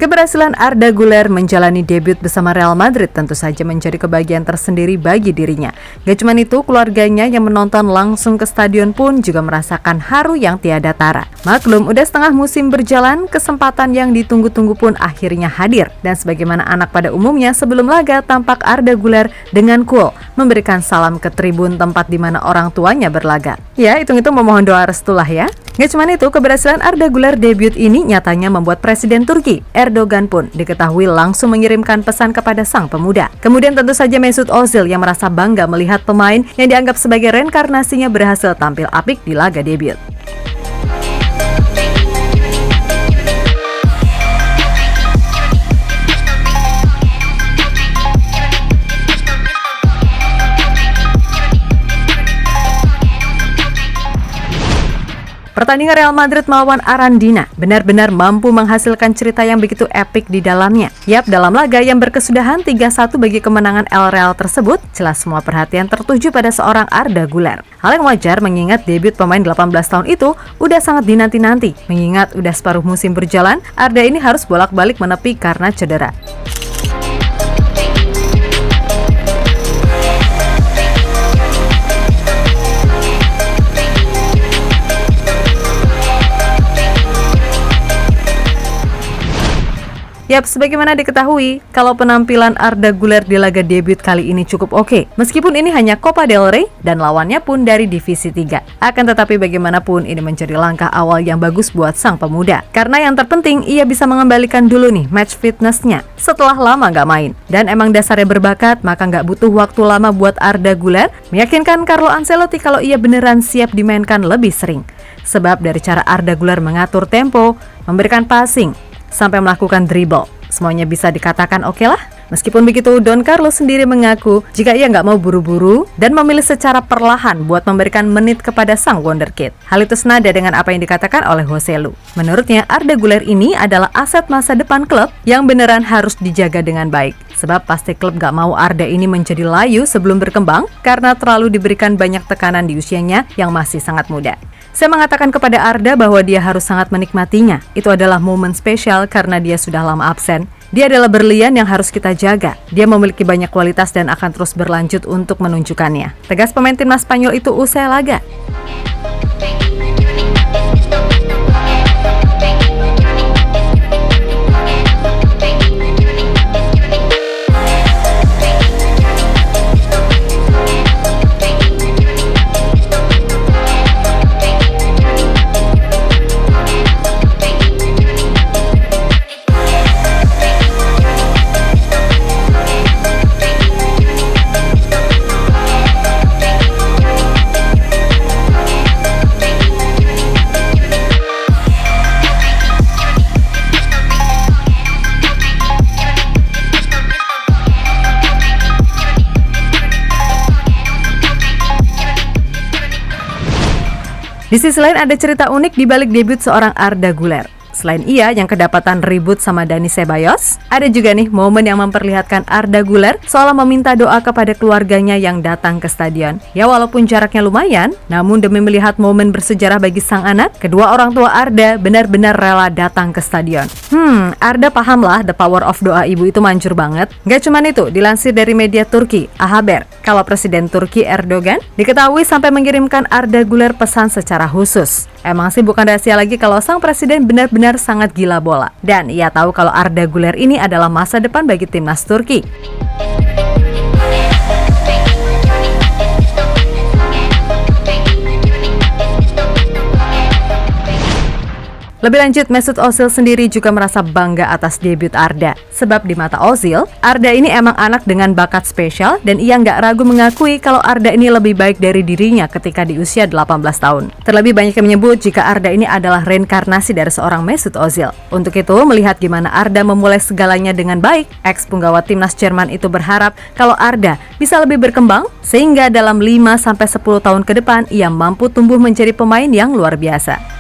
Keberhasilan Arda Güler menjalani debut bersama Real Madrid tentu saja menjadi kebahagiaan tersendiri bagi dirinya. Gak cuma itu, keluarganya yang menonton langsung ke stadion pun juga merasakan haru yang tiada tara. Maklum, udah setengah musim berjalan, kesempatan yang ditunggu-tunggu pun akhirnya hadir. Dan sebagaimana anak pada umumnya, sebelum laga tampak Arda Güler dengan cool memberikan salam ke tribun tempat di mana orang tuanya berlaga. Ya, hitung-hitung memohon doa restu lah ya. Gak cuma itu, keberhasilan Arda Güler debut ini nyatanya membuat Presiden Turki Erdogan pun diketahui langsung mengirimkan pesan kepada sang pemuda. Kemudian tentu saja Mesut Ozil yang merasa bangga melihat pemain yang dianggap sebagai reinkarnasinya berhasil tampil apik di laga debut. Pertandingan Real Madrid melawan Arandina benar-benar mampu menghasilkan cerita yang begitu epik di dalamnya. Yap, dalam laga yang berkesudahan 3-1 bagi kemenangan El Real tersebut, jelas semua perhatian tertuju pada seorang Arda Güler. Hal yang wajar mengingat debut pemain 18 tahun itu udah sangat dinanti-nanti. Mengingat udah separuh musim berjalan, Arda ini harus bolak-balik menepi karena cedera. Yap, sebagaimana diketahui, kalau penampilan Arda Güler di laga debut kali ini cukup oke. Meskipun ini hanya Copa del Rey dan lawannya pun dari Divisi 3. Akan tetapi bagaimanapun ini menjadi langkah awal yang bagus buat sang pemuda. Karena yang terpenting, ia bisa mengembalikan dulu nih match fitnessnya setelah lama nggak main. Dan emang dasarnya berbakat, maka nggak butuh waktu lama buat Arda Güler meyakinkan Carlo Ancelotti kalau ia beneran siap dimainkan lebih sering. Sebab dari cara Arda Güler mengatur tempo, memberikan passing, sampai melakukan dribble, semuanya bisa dikatakan oke lah. Meskipun begitu, Don Carlo sendiri mengaku jika ia nggak mau buru-buru dan memilih secara perlahan buat memberikan menit kepada sang wonderkid. Hal itu senada dengan apa yang dikatakan oleh Jose Lu. Menurutnya, Arda Güler ini adalah aset masa depan klub yang beneran harus dijaga dengan baik. Sebab pasti klub nggak mau Arda ini menjadi layu sebelum berkembang karena terlalu diberikan banyak tekanan di usianya yang masih sangat muda. Saya mengatakan kepada Arda bahwa dia harus sangat menikmatinya. Itu adalah momen spesial karena dia sudah lama absen. Dia adalah berlian yang harus kita jaga. Dia memiliki banyak kualitas dan akan terus berlanjut untuk menunjukkannya. Tegas pemain timnas Spanyol itu usai laga. Di sisi lain ada cerita unik di balik debut seorang Arda Güler. Selain ia yang kedapatan ribut sama Dani Ceballos, ada juga nih momen yang memperlihatkan Arda Güler seolah meminta doa kepada keluarganya yang datang ke stadion. Ya walaupun jaraknya lumayan, namun demi melihat momen bersejarah bagi sang anak, kedua orang tua Arda benar-benar rela datang ke stadion. Arda pahamlah the power of doa ibu itu manjur banget. Gak cuman itu, dilansir dari media Turki, A-Haber, kalau Presiden Turki Erdogan diketahui sampai mengirimkan Arda Güler pesan secara khusus. Emang sih bukan rahasia lagi kalau sang presiden benar-benar sangat gila bola. Dan ia tahu kalau Arda Güler ini adalah masa depan bagi timnas Turki. Lebih lanjut, Mesut Ozil sendiri juga merasa bangga atas debut Arda. Sebab di mata Ozil, Arda ini emang anak dengan bakat spesial dan ia nggak ragu mengakui kalau Arda ini lebih baik dari dirinya ketika di usia 18 tahun. Terlebih banyak yang menyebut jika Arda ini adalah reinkarnasi dari seorang Mesut Ozil. Untuk itu, melihat gimana Arda memulai segalanya dengan baik, ex-punggawa timnas Jerman itu berharap kalau Arda bisa lebih berkembang sehingga dalam 5-10 tahun ke depan ia mampu tumbuh menjadi pemain yang luar biasa.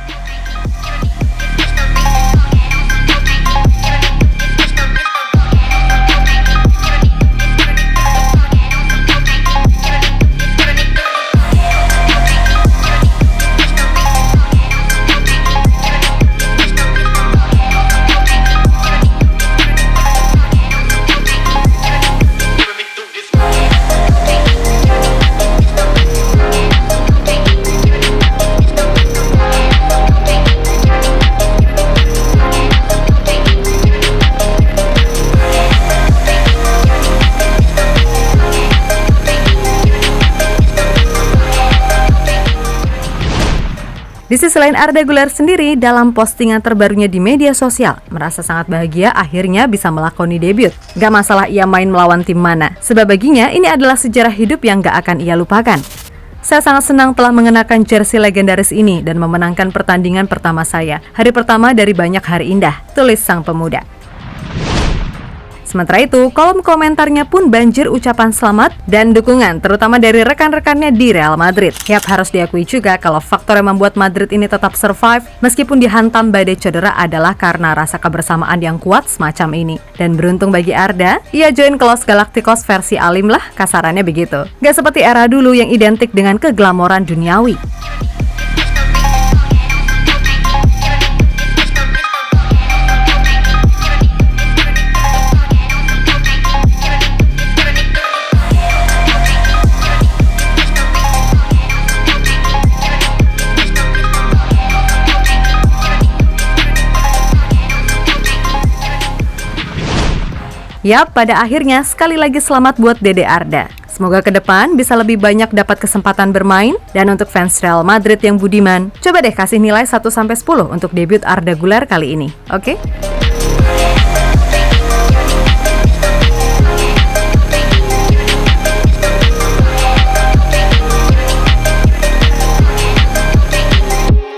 Di sisi lain, Arda Güler sendiri dalam postingan terbarunya di media sosial merasa sangat bahagia akhirnya bisa melakoni debut. Gak masalah ia main melawan tim mana, sebab baginya ini adalah sejarah hidup yang gak akan ia lupakan. Saya sangat senang telah mengenakan jersey legendaris ini dan memenangkan pertandingan pertama saya. Hari pertama dari banyak hari indah, tulis sang pemuda. Sementara itu, kolom komentarnya pun banjir ucapan selamat dan dukungan, terutama dari rekan-rekannya di Real Madrid. Yap, harus diakui juga kalau faktor yang membuat Madrid ini tetap survive meskipun dihantam badai cedera adalah karena rasa kebersamaan yang kuat semacam ini. Dan beruntung bagi Arda, ia join Los Galacticos versi alim lah, kasarannya begitu. Gak seperti era dulu yang identik dengan keglamoran duniawi. Yap, pada akhirnya sekali lagi selamat buat Dede Arda. Semoga ke depan bisa lebih banyak dapat kesempatan bermain. Dan untuk fans Real Madrid yang budiman, coba deh kasih nilai 1-10 untuk debut Arda Güler kali ini, oke?